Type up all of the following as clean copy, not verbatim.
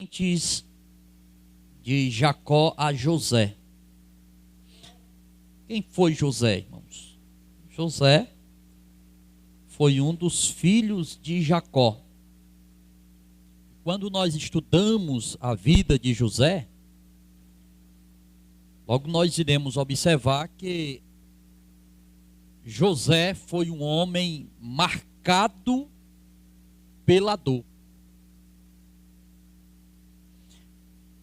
Antes de Jacó a José. Quem foi José, irmãos? José foi um dos filhos de Jacó. Quando nós estudamos a vida de José, logo nós iremos observar que José foi um homem marcado pela dor.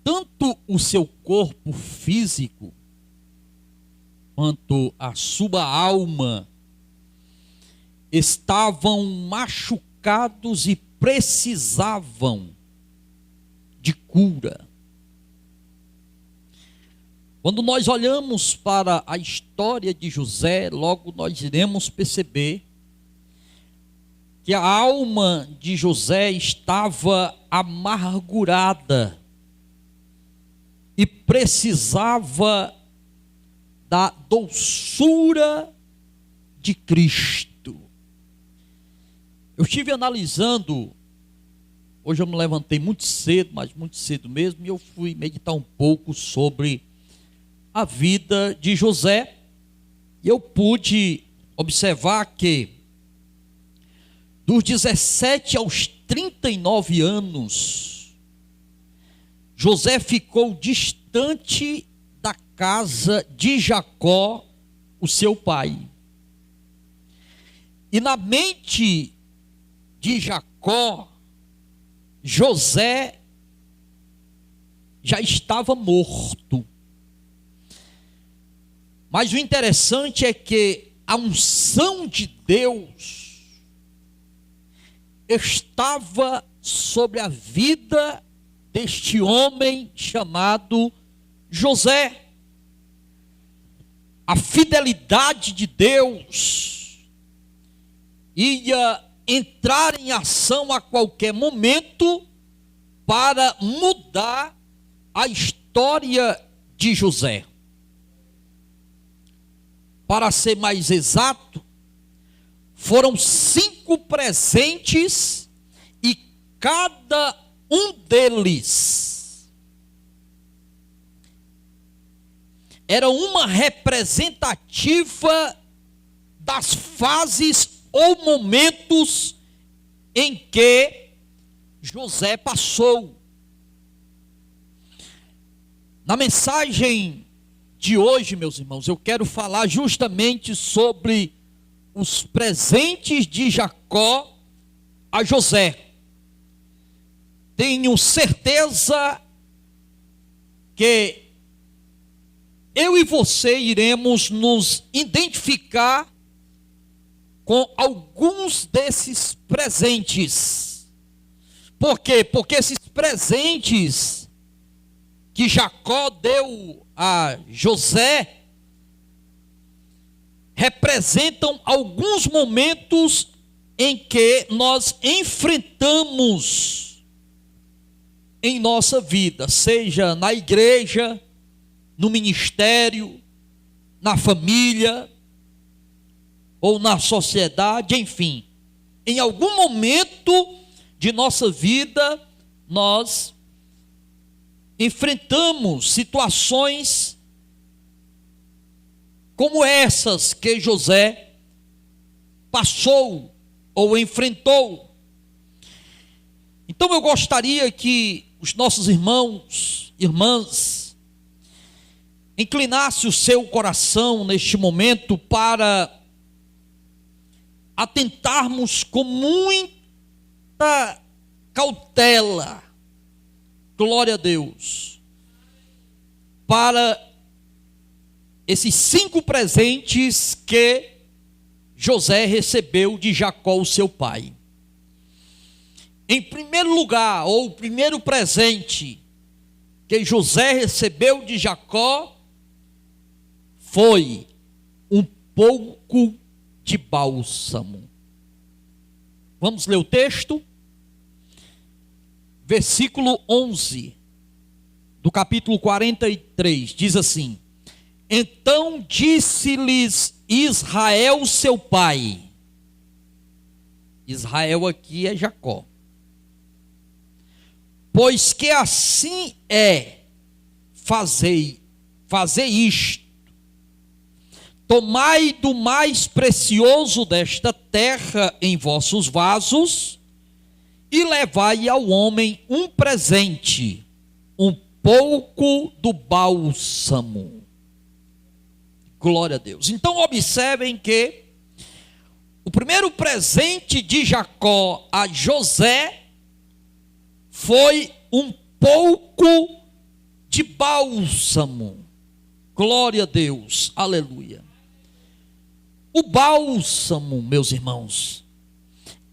Tanto o seu corpo físico, quanto a sua alma, estavam machucados e precisavam de cura. Quando nós olhamos para a história de José, logo nós iremos perceber que a alma de José estava amargurada e precisava da doçura de Cristo. Eu estive analisando, hoje eu me levantei muito cedo, mas muito cedo mesmo, e eu fui meditar um pouco sobre a vida de José, e eu pude observar que dos 17 aos 39 anos, José ficou distante da casa de Jacó, o seu pai. E na mente de Jacó, José já estava morto. Mas o interessante é que a unção de Deus estava sobre a vida deste homem chamado José. A fidelidade de Deus ia entrar em ação a qualquer momento para mudar a história de José. Para ser mais exato, foram 5 presentes e cada um deles era uma representativa das fases ou momentos em que José passou. Na mensagem de hoje, meus irmãos, eu quero falar justamente sobre os presentes de Jacó a José. Tenho certeza que eu e você iremos nos identificar com alguns desses presentes. Por quê? Porque esses presentes que Jacó deu a José representam alguns momentos em que nós enfrentamos em nossa vida, seja na igreja, no ministério, na família ou na sociedade, enfim. Em algum momento de nossa vida, nós enfrentamos situações como essas que José passou ou enfrentou. Então eu gostaria que os nossos irmãos, irmãs, inclinassem o seu coração neste momento para atentarmos com muita cautela, glória a Deus, para esses 5 presentes que José recebeu de Jacó, o seu pai. Em primeiro lugar, ou o primeiro presente que José recebeu de Jacó foi um pouco de bálsamo. Vamos ler o texto? Versículo 11 do capítulo 43, diz assim: Então disse-lhes Israel seu pai. Israel aqui é Jacó. Pois que assim é, fazei isto: tomai do mais precioso desta terra em vossos vasos, e levai ao homem um presente, um pouco do bálsamo. Glória a Deus. Então observem que o primeiro presente de Jacó a José foi um pouco de bálsamo. Glória a Deus, aleluia. O bálsamo, meus irmãos,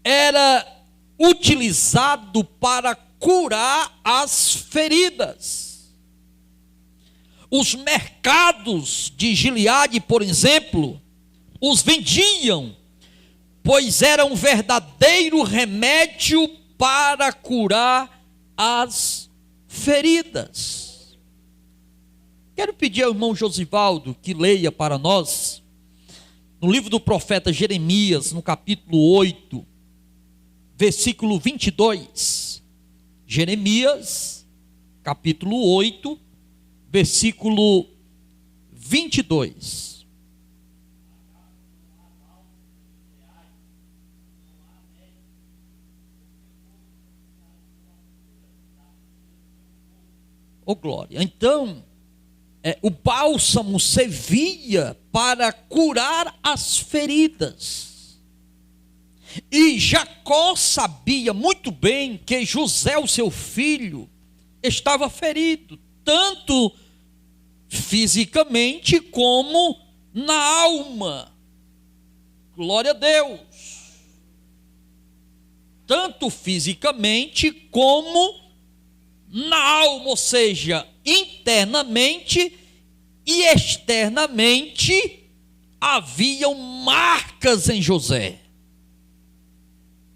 era utilizado para curar as feridas. Os mercados de Gileade, por exemplo, os vendiam, pois era um verdadeiro remédio para curar as feridas. Quero pedir ao irmão Josivaldo que leia para nós, no livro do profeta Jeremias, no capítulo 8, versículo 22. Jeremias, capítulo 8, versículo 22. Oh, glória. Então, o bálsamo servia para curar as feridas. E Jacó sabia muito bem que José, o seu filho, estava ferido, tanto fisicamente como na alma. Glória a Deus. Tanto fisicamente como na alma, ou seja, internamente e externamente haviam marcas em José.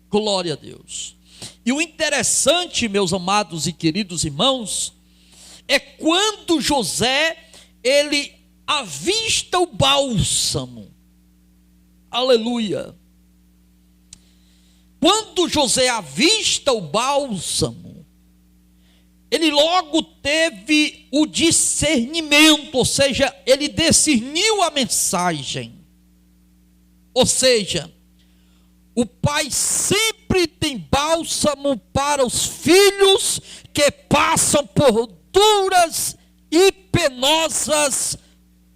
Glória a Deus. E o interessante, meus amados e queridos irmãos, é quando José, ele avista o bálsamo. Aleluia. Quando José avista o bálsamo, ele logo teve o discernimento, ou seja, ele discerniu a mensagem. Ou seja, o pai sempre tem bálsamo para os filhos que passam por duras e penosas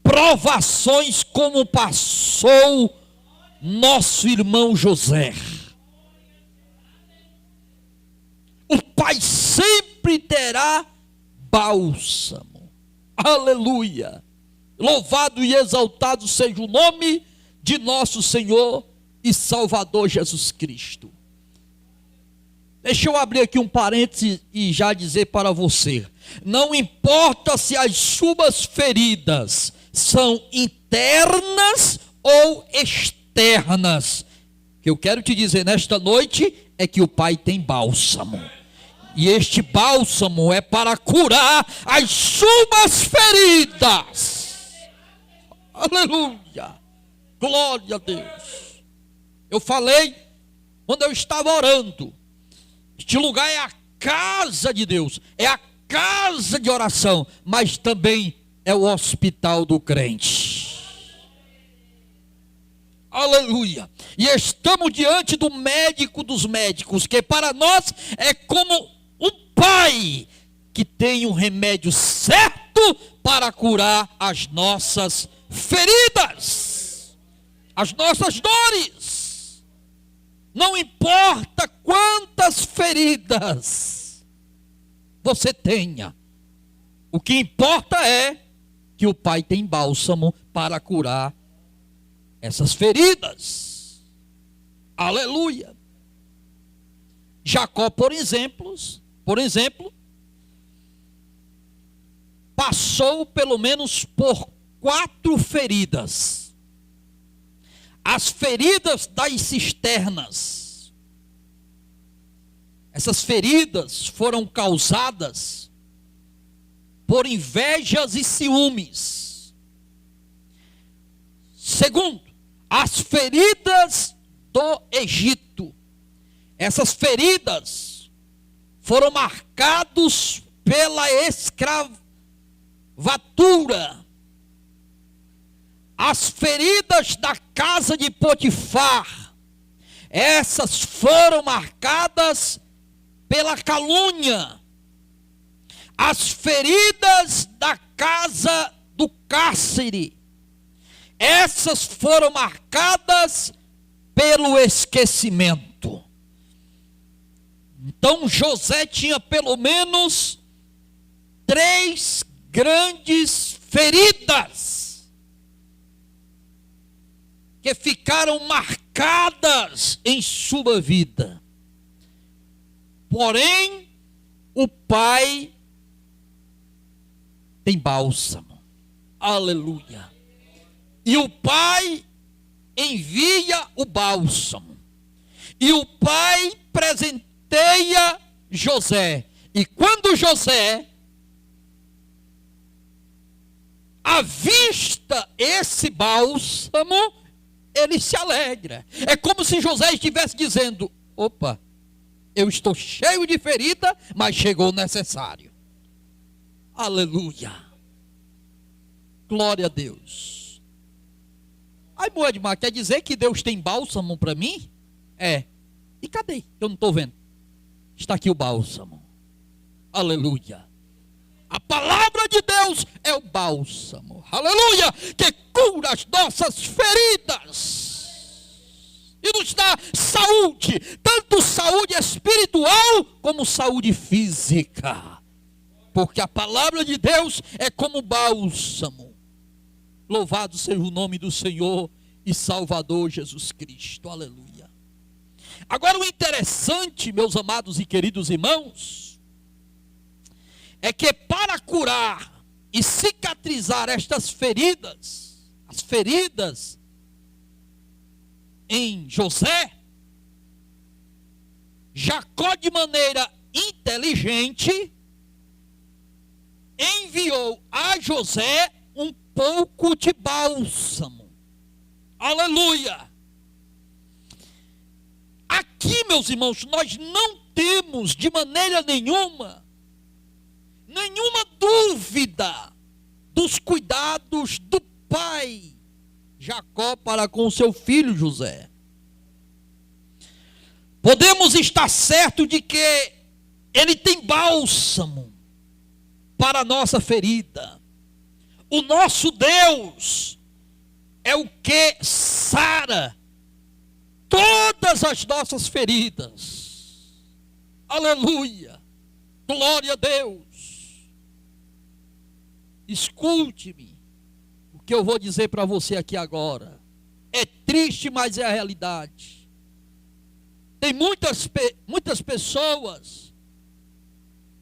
provações, como passou nosso irmão José. O pai sempre terá bálsamo. Aleluia. Louvado e exaltado seja o nome de nosso Senhor e Salvador Jesus Cristo. Deixa eu abrir aqui um parêntese e já dizer para você: não importa se as suas feridas são internas ou externas, o que eu quero te dizer nesta noite é que o Pai tem bálsamo. E este bálsamo é para curar as suas feridas. Aleluia. Glória a Deus. Eu falei, quando eu estava orando, este lugar é a casa de Deus, é a casa de oração, mas também é o hospital do crente. Aleluia. E estamos diante do médico dos médicos, que para nós é como um pai que tem um remédio certo para curar as nossas feridas, as nossas dores. Não importa quantas feridas você tenha, o que importa é que o pai tem bálsamo para curar essas feridas. Aleluia. Jacó, por exemplo, passou pelo menos por 4 feridas. As feridas das cisternas. Essas feridas foram causadas por invejas e ciúmes. Segundo, as feridas do Egito. Essas feridas foram marcados pela escravatura. As feridas da casa de Potifar, essas foram marcadas pela calúnia. As feridas da casa do cárcere, essas foram marcadas pelo esquecimento. Então José tinha pelo menos 3 grandes feridas que ficaram marcadas em sua vida. Porém, o pai tem bálsamo. Aleluia. E o pai envia o bálsamo. E o pai presenteia José. E quando José avista esse bálsamo, ele se alegra. É como se José estivesse dizendo: opa, eu estou cheio de ferida, mas chegou o necessário. Aleluia. Glória a Deus. Aí, Moedmar, quer dizer que Deus tem bálsamo para mim? É. E cadê? Eu não estou vendo. Está aqui o bálsamo. Aleluia. A palavra de Deus é o bálsamo. Aleluia. Que cura as nossas feridas. E nos dá saúde. Tanto saúde espiritual como saúde física. Porque a palavra de Deus é como bálsamo. Louvado seja o nome do Senhor e Salvador Jesus Cristo. Aleluia. Agora o interessante, meus amados e queridos irmãos, é que para curar e cicatrizar estas feridas, as feridas em José, Jacó de maneira inteligente enviou a José um pouco de bálsamo. Aleluia. Aqui, meus irmãos, nós não temos de maneira nenhuma dúvida dos cuidados do pai Jacó para com seu filho José. Podemos estar certos de que ele tem bálsamo para a nossa ferida. O nosso Deus é o que sara todas as nossas feridas. Aleluia. Glória a Deus. Escute-me o que eu vou dizer para você aqui agora. É triste, mas é a realidade. Tem muitas pessoas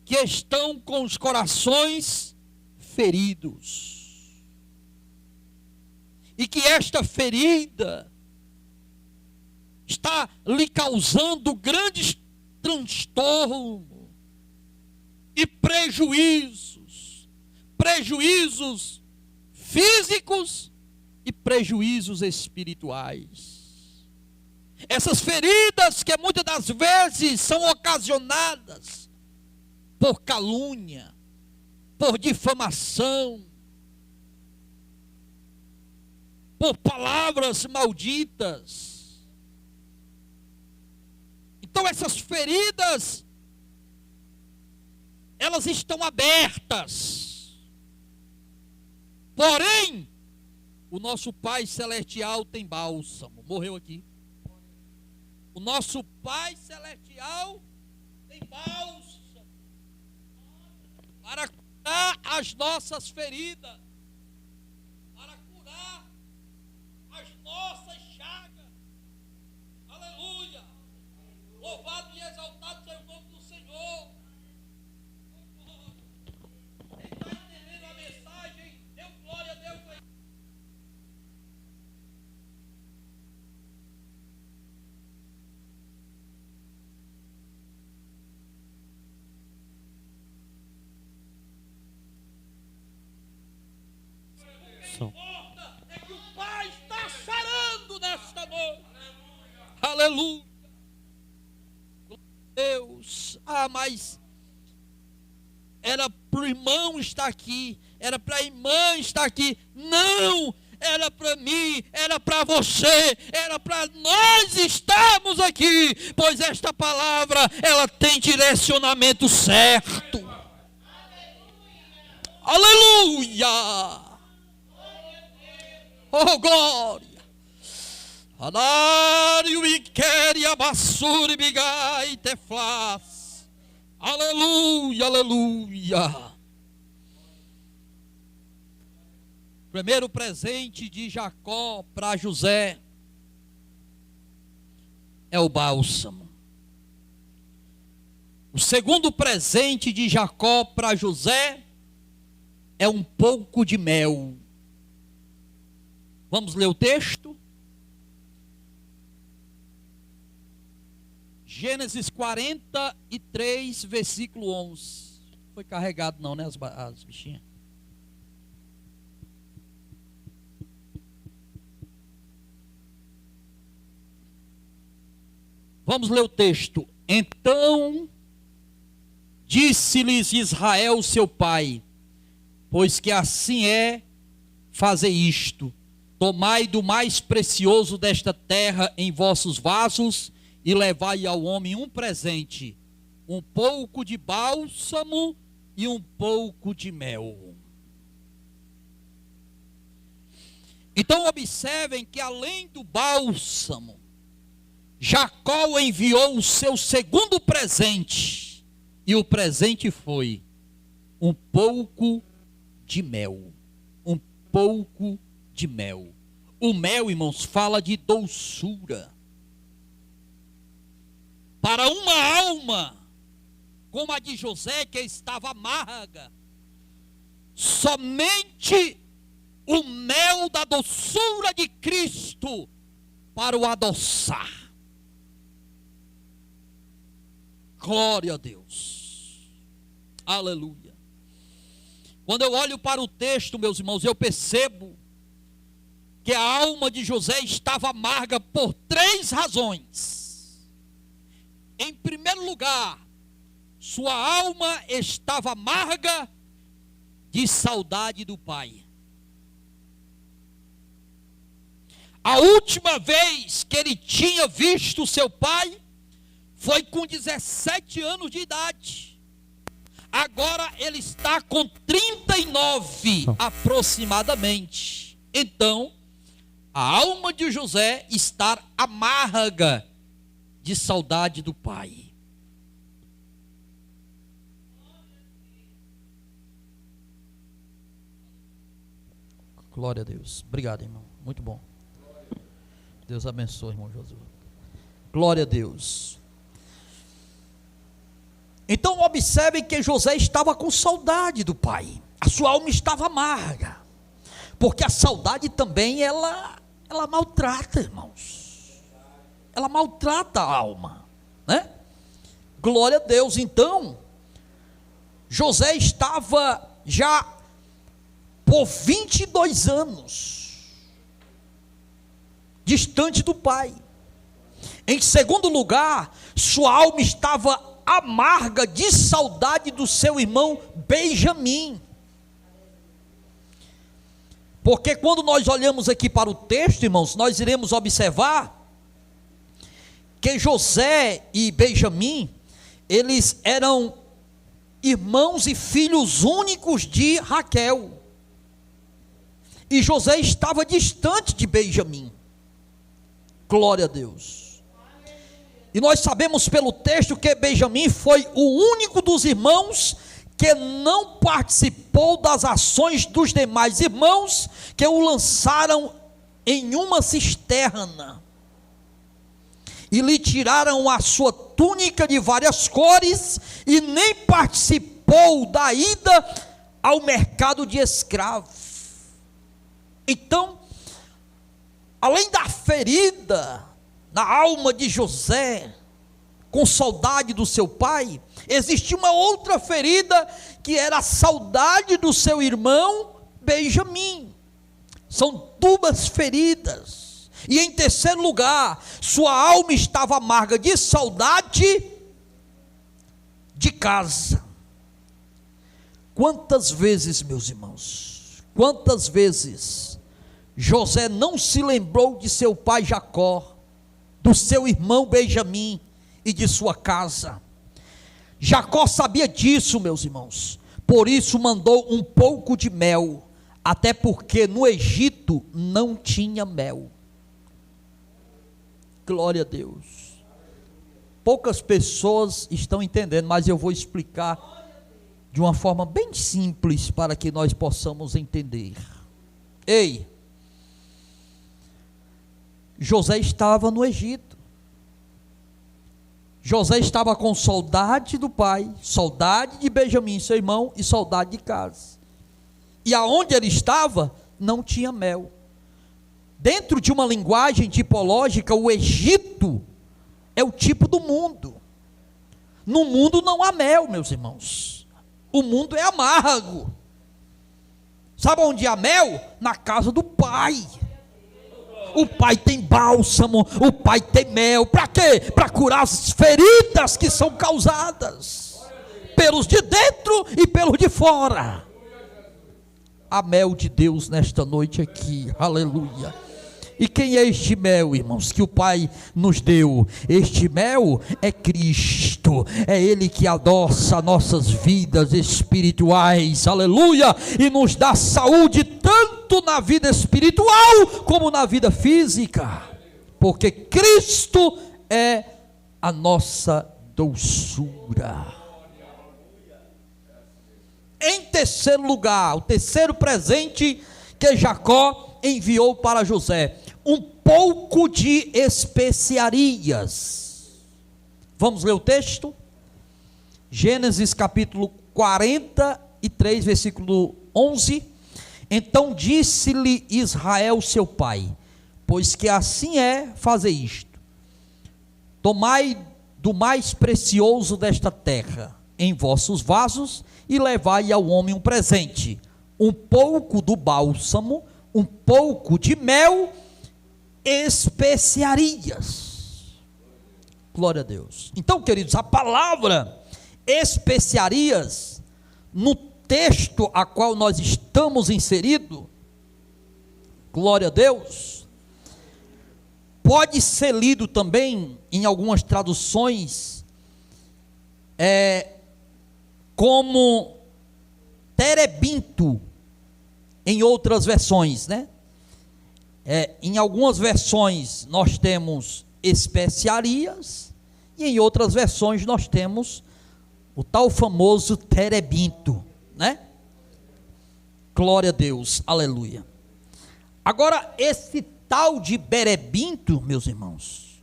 que estão com os corações feridos. E que esta ferida está lhe causando grandes transtornos e prejuízos físicos e prejuízos espirituais. Essas feridas que muitas das vezes são ocasionadas por calúnia, por difamação, por palavras malditas. Então essas feridas, elas estão abertas. Porém, o nosso Pai Celestial tem bálsamo. Morreu aqui. O nosso Pai Celestial tem bálsamo para curar as nossas feridas, para curar as nossas chagas. Aleluia. Louvado e exaltado seja o nome do Senhor. Quem está entendendo a mensagem, dê glória a Deus. O que importa é que o Pai está sarando nesta noite. Aleluia. Deus, Ah, mas era para o irmão estar aqui, era para a irmã estar aqui. Não, era para mim, era para você, era para nós estarmos aqui, pois esta palavra, ela tem direcionamento certo. Aleluia! Oh, glória! Adário e queria basura e bigai teflas. Aleluia, aleluia. Primeiro presente de Jacó para José é o bálsamo. O segundo presente de Jacó para José é um pouco de mel. Vamos ler o texto? Gênesis 43, versículo 11. Foi carregado não, né, as bichinhas? Vamos ler o texto. Então disse-lhes Israel seu pai: pois que assim é fazer isto, tomai do mais precioso desta terra em vossos vasos, e levai ao homem um presente, um pouco de bálsamo e um pouco de mel. Então observem que além do bálsamo, Jacó enviou o seu segundo presente, e o presente foi um pouco de mel. Um pouco de mel. O mel, irmãos, fala de doçura. Para uma alma como a de José, que estava amarga, somente o mel da doçura de Cristo para o adoçar. Glória a Deus. Aleluia. Quando eu olho para o texto, meus irmãos, eu percebo que a alma de José estava amarga por 3 razões. Em primeiro lugar, sua alma estava amarga de saudade do pai. A última vez que ele tinha visto seu pai foi com 17 anos de idade. Agora ele está com 39 aproximadamente. Então, a alma de José está amarga de saudade do pai. Glória a Deus. Obrigado, irmão. Muito bom. Deus abençoe, irmão Josué. Glória a Deus. Então observe que José estava com saudade do pai. A sua alma estava amarga. Porque a saudade também, ela maltrata, irmãos. Ela maltrata a alma, né? Glória a Deus. Então, José estava já por 22 anos distante do pai. Em segundo lugar, sua alma estava amarga de saudade do seu irmão Benjamim. Porque quando nós olhamos aqui para o texto, irmãos, nós iremos observar que José e Benjamim, eles eram irmãos e filhos únicos de Raquel. E José estava distante de Benjamim. Glória a Deus. E nós sabemos pelo texto que Benjamim foi o único dos irmãos que não participou das ações dos demais irmãos, que o lançaram em uma cisterna e lhe tiraram a sua túnica de várias cores, e nem participou da ida ao mercado de escravos. Então, além da ferida na alma de José, com saudade do seu pai, existia uma outra ferida, que era a saudade do seu irmão Benjamim. São 2 feridas. E em terceiro lugar, sua alma estava amarga de saudade de casa. Quantas vezes, meus irmãos, quantas vezes José não se lembrou de seu pai Jacó, do seu irmão Benjamim e de sua casa? Jacó sabia disso, meus irmãos, por isso mandou um pouco de mel, até porque no Egito não tinha mel. Glória a Deus. Poucas pessoas estão entendendo, mas eu vou explicar de uma forma bem simples para que nós possamos entender. Ei, José estava no Egito. José estava com saudade do pai, saudade de Benjamim, seu irmão, e saudade de casa. E aonde ele estava, não tinha mel. Dentro de uma linguagem tipológica, o Egito é o tipo do mundo. No mundo não há mel, meus irmãos. O mundo é amargo. Sabe onde há mel? Na casa do pai. O pai tem bálsamo, o pai tem mel. Para quê? Para curar as feridas que são causadas pelos de dentro e pelos de fora. A mel de Deus nesta noite aqui, aleluia. E quem é este mel, irmãos, que o Pai nos deu? Este mel é Cristo, é Ele que adoça nossas vidas espirituais, aleluia, e nos dá saúde tanto na vida espiritual como na vida física, porque Cristo é a nossa doçura. Em terceiro lugar, o terceiro presente que Jacó enviou para José, um pouco de especiarias. Vamos ler o texto? Gênesis capítulo 43, versículo 11. Então disse-lhe Israel seu pai: pois que assim é, fazer isto: tomai do mais precioso desta terra em vossos vasos e levai ao homem um presente, um pouco do bálsamo, um pouco de mel, especiarias. Glória a Deus. Então, queridos, a palavra especiarias, no texto a qual nós estamos inseridos, glória a Deus, pode ser lido também em algumas traduções como terebinto, em outras versões, né? Em algumas versões nós temos especiarias, e em outras versões nós temos o tal famoso terebinto, né? Glória a Deus, aleluia. Agora, esse tal de berebinto, meus irmãos,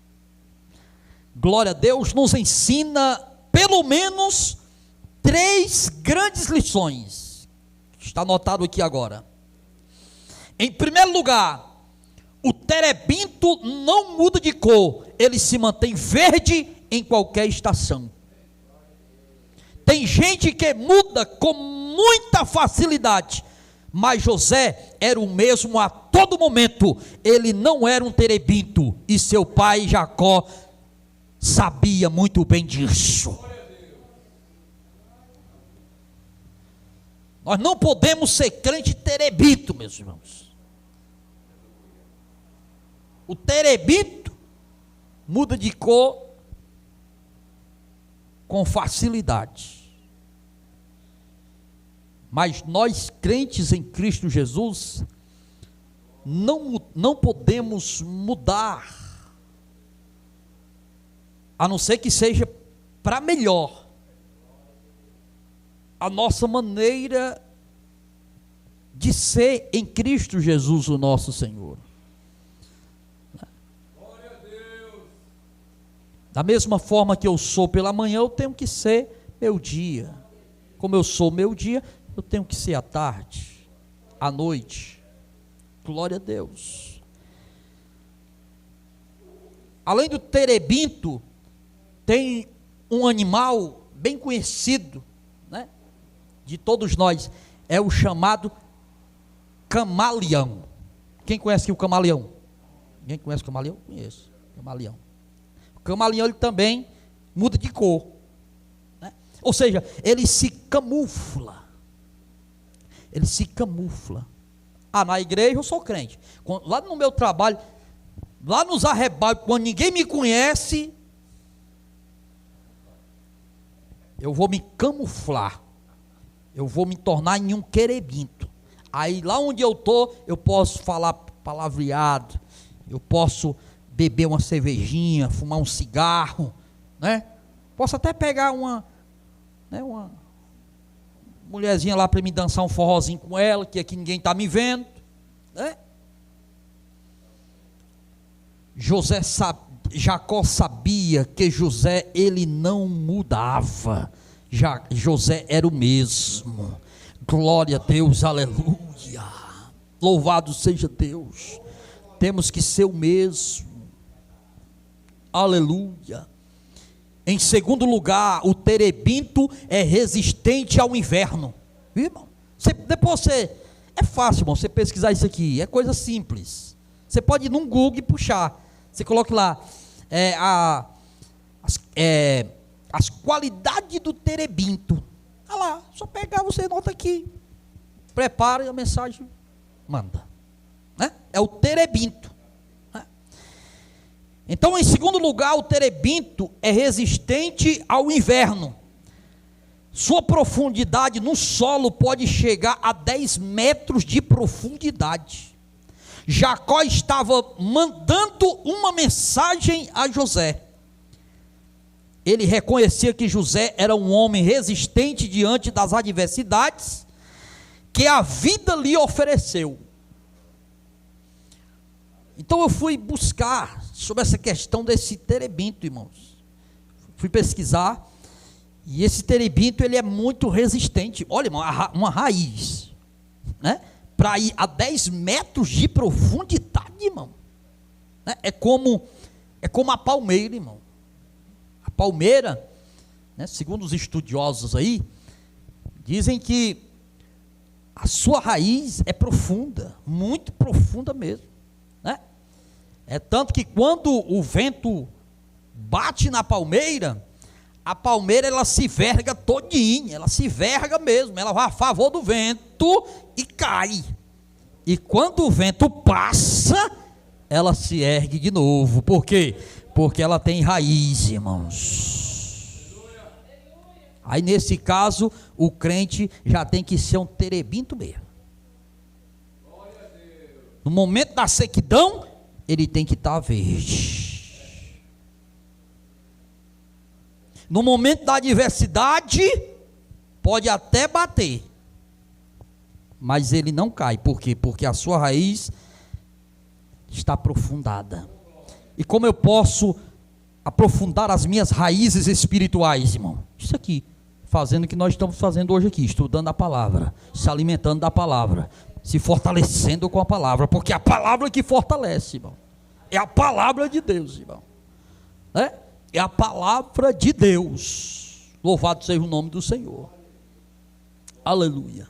glória a Deus, nos ensina pelo menos 3 grandes lições. Está anotado aqui agora. Em primeiro lugar, o terebinto não muda de cor, ele se mantém verde em qualquer estação. Tem gente que muda com muita facilidade, mas José era o mesmo a todo momento. Ele não era um terebinto, e seu pai Jacó sabia muito bem disso. Nós não podemos ser crente terebinto, meus irmãos. O terebinto muda de cor com facilidade. Mas nós, crentes em Cristo Jesus, não podemos mudar, a não ser que seja para melhor, a nossa maneira de ser em Cristo Jesus, o nosso Senhor. Glória a Deus. Da mesma forma que eu sou pela manhã, eu tenho que ser meu dia. Como eu sou meu dia, eu tenho que ser à tarde, à noite. Glória a Deus. Além do terebinto, tem um animal bem conhecido, né, de todos nós, é o chamado camaleão. Quem conhece aqui o camaleão? Ninguém conhece o camaleão? Conheço, camaleão. O camaleão, ele também muda de cor, né? Ou seja, ele se camufla. Ele se camufla. Na igreja eu sou crente. Lá no meu trabalho, lá nos arrebatos, quando ninguém me conhece, eu vou me camuflar. Eu vou me tornar em um querebinto. Aí lá onde eu estou, eu posso falar palavreado, eu posso beber uma cervejinha, fumar um cigarro, né? Posso até pegar uma mulherzinha lá para me dançar um forrozinho com ela, que aqui ninguém está me vendo, né? Jacó sabia que José, ele não mudava. José era o mesmo. Glória a Deus, aleluia. Louvado seja Deus. Temos que ser o mesmo. Aleluia. Em segundo lugar, o terebinto é resistente ao inverno. Viu, irmão? É fácil, irmão, você pesquisar isso aqui. É coisa simples. Você pode ir num Google e puxar. Você coloca lá as qualidades do terebinto. Olha lá, só pegar, você nota aqui. Prepara e a mensagem manda. Né? É o terebinto. Né? Então, em segundo lugar, o terebinto é resistente ao inverno. Sua profundidade no solo pode chegar a 10 metros de profundidade. Jacó estava mandando uma mensagem a José. Ele reconhecia que José era um homem resistente diante das adversidades que a vida lhe ofereceu. Então eu fui buscar sobre essa questão desse terebinto, irmãos. Fui pesquisar, e esse terebinto, ele é muito resistente. Olha, irmão, uma raiz, né? Para ir a 10 metros de profundidade, irmão. Né? É como a palmeira, irmão. A palmeira, né, segundo os estudiosos aí, dizem que a sua raiz é profunda, muito profunda mesmo, né? É tanto que quando o vento bate na palmeira, a palmeira ela se verga todinha, ela se verga mesmo, ela vai a favor do vento e cai. E quando o vento passa, ela se ergue de novo. Por quê? Porque ela tem raiz, irmãos. Aí nesse caso, o crente já tem que ser um terebinto mesmo. No momento da sequidão, ele tem que estar verde. No momento da adversidade, pode até bater, mas ele não cai. Por quê? Porque a sua raiz está aprofundada. E como eu posso aprofundar as minhas raízes espirituais, irmão? Isso aqui, fazendo o que nós estamos fazendo hoje aqui, estudando a palavra, se alimentando da palavra, se fortalecendo com a palavra, porque é a palavra que fortalece, irmão. É a palavra de Deus, irmão. Né? É a palavra de Deus. Louvado seja o nome do Senhor. Aleluia.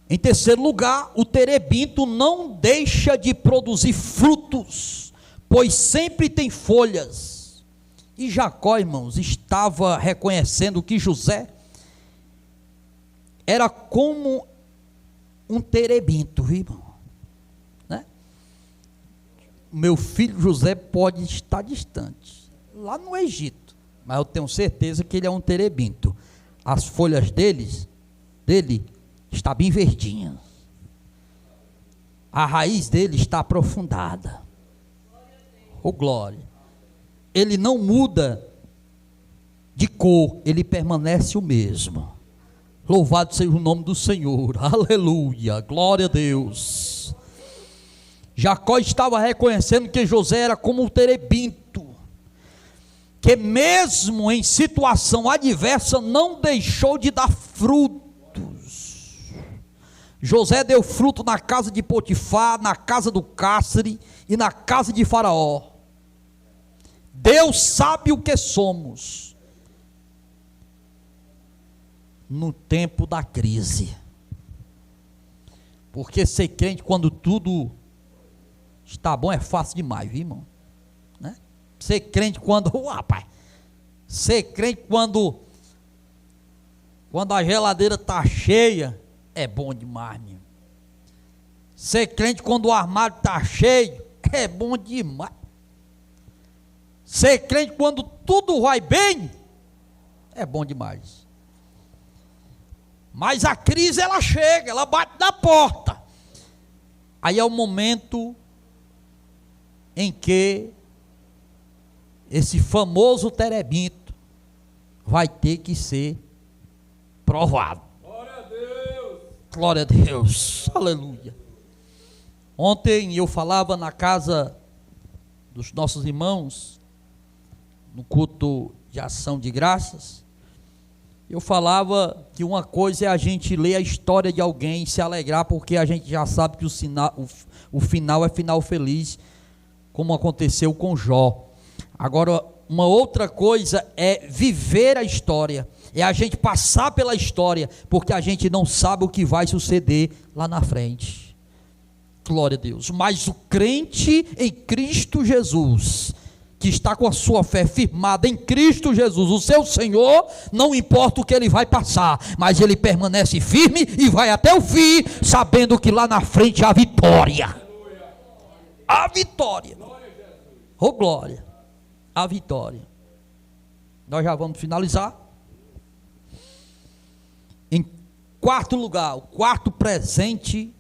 Em terceiro lugar, o terebinto não deixa de produzir frutos, pois sempre tem folhas. E Jacó, irmãos, estava reconhecendo que José era como um terebinto, viu, irmão? Meu filho José pode estar distante, lá no Egito, mas eu tenho certeza que ele é um terebinto. As folhas dele está bem verdinha, a raiz dele está aprofundada. Oh glória! Ele não muda de cor, ele permanece o mesmo. Louvado seja o nome do Senhor, aleluia, glória a Deus. Jacó estava reconhecendo que José era como um terebinto, que mesmo em situação adversa não deixou de dar frutos. José deu fruto na casa de Potifar, na casa do cárcere e na casa de Faraó. Deus sabe o que somos no tempo da crise, porque ser crente quando tudo está bom é fácil demais, viu, irmão? Né? Ser crente quando, rapaz, ser crente quando Quando a geladeira está cheia, é bom demais, meu. Ser crente quando o armário está cheio, é bom demais. Ser crente quando tudo vai bem, é bom demais. Mas a crise ela chega, ela bate na porta. Aí é o momento em que esse famoso terebinto vai ter que ser provado. Glória a Deus. Glória a Deus. Aleluia. Ontem eu falava na casa dos nossos irmãos, no culto de ação de graças, eu falava que uma coisa é a gente ler a história de alguém e se alegrar, porque a gente já sabe que o final é final feliz, como aconteceu com Jó. Agora, uma outra coisa é viver a história, é a gente passar pela história, porque a gente não sabe o que vai suceder lá na frente. Glória a Deus. Mas o crente em Cristo Jesus, que está com a sua fé firmada em Cristo Jesus, o seu Senhor, não importa o que ele vai passar, mas ele permanece firme e vai até o fim, sabendo que lá na frente há vitória. A vitória. Oh glória. A vitória. Nós já vamos finalizar. Em quarto lugar, o quarto presente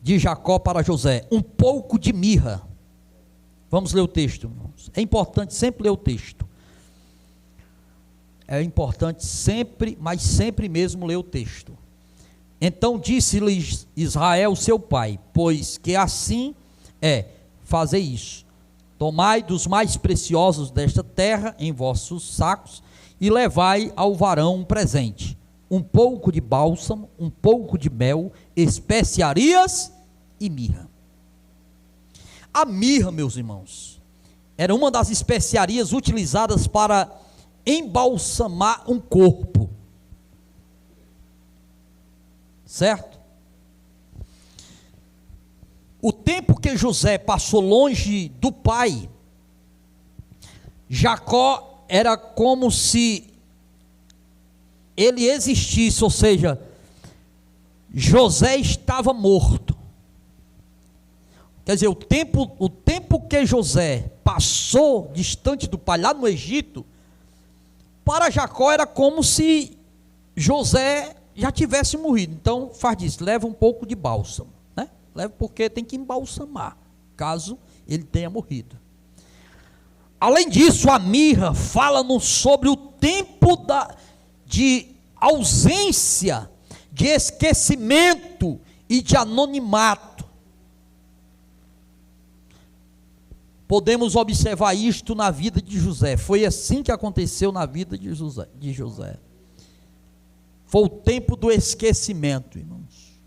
de Jacó para José, um pouco de mirra. Vamos ler o texto, irmãos. É importante sempre ler o texto. É importante sempre, mas sempre mesmo ler o texto. Então disse-lhes Israel seu pai: pois que assim é, fazei isso. Tomai dos mais preciosos desta terra em vossos sacos e levai ao varão um presente: um pouco de bálsamo, um pouco de mel, especiarias e mirra. A mirra, meus irmãos, era uma das especiarias utilizadas para embalsamar um corpo. Certo? O tempo que José passou longe do pai, Jacó era como se ele existisse, ou seja, José estava morto. Quer dizer, o tempo que José passou distante do pai, lá no Egito, para Jacó era como se José já tivesse morrido. Então faz disso, leva um pouco de bálsamo, né? Leva porque tem que embalsamar, caso ele tenha morrido. Além disso, a mirra fala-nos sobre o tempo de ausência, de esquecimento e de anonimato. Podemos observar isto na vida de José. Foi assim que aconteceu na vida de José. Foi o tempo do esquecimento, irmãos.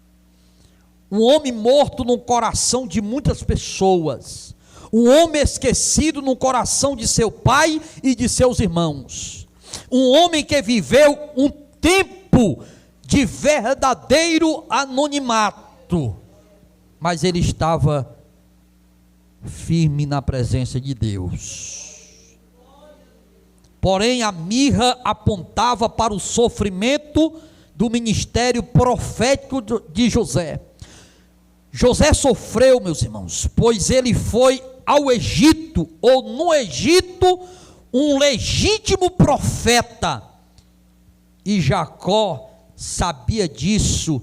Um homem morto no coração de muitas pessoas. Um homem esquecido no coração de seu pai e de seus irmãos. Um homem que viveu um tempo de verdadeiro anonimato. Mas ele estava firme na presença de Deus. Porém, a mirra apontava para o sofrimento do ministério profético de José. José sofreu, meus irmãos, pois ele foi ao Egito, ou no Egito, um legítimo profeta, e Jacó sabia disso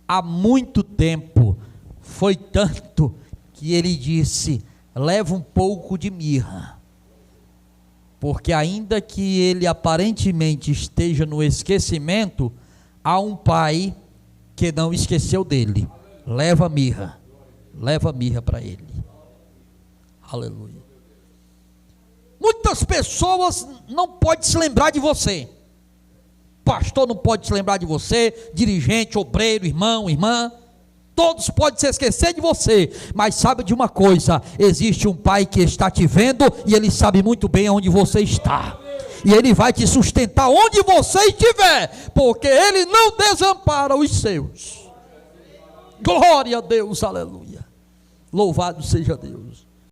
há muito tempo. Foi tanto que ele disse: leva um pouco de mirra, porque ainda que ele aparentemente esteja no esquecimento, há um pai que não esqueceu dele. Leva mirra para ele. Aleluia. Muitas pessoas não podem se lembrar de você. Pastor não pode se lembrar de você, dirigente, obreiro, irmão, irmã. Todos podem se esquecer de você, mas sabe de uma coisa: existe um pai que está te vendo e ele sabe muito bem onde você está, e ele vai te sustentar onde você estiver, porque ele não desampara os seus. Glória a Deus, aleluia. Louvado seja Deus.